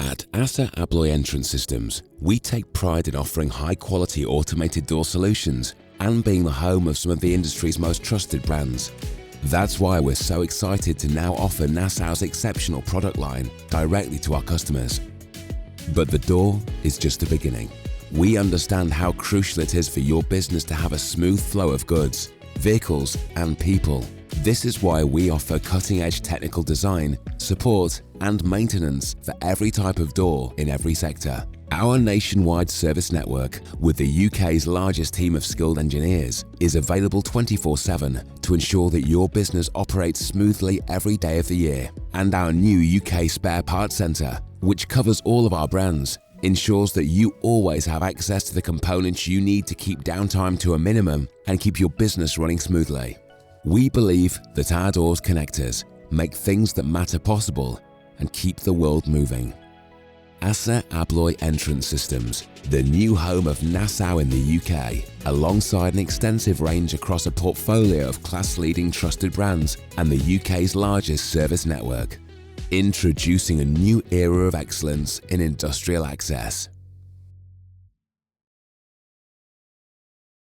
At ASSA ABLOY Entrance Systems, we take pride in offering high-quality automated door solutions and being the home of some of the industry's most trusted brands. That's why we're so excited to now offer Nassau's exceptional product line directly to our customers. But the door is just the beginning. We understand how crucial it is for your business to have a smooth flow of goods, vehicles, and people. This is why we offer cutting-edge technical design, support, and maintenance for every type of door in every sector. Our nationwide service network, with the UK's largest team of skilled engineers, is available 24/7 to ensure that your business operates smoothly every day of the year. And our new UK spare parts centre, which covers all of our brands, ensures that you always have access to the components you need to keep downtime to a minimum and keep your business running smoothly. We believe that our doors connectors make things that matter possible and keep the world moving. ASSA ABLOY Entrance Systems, the new home of Nassau in the UK, alongside an extensive range across a portfolio of class-leading trusted brands and the UK's largest service network. Introducing a new era of excellence in industrial access.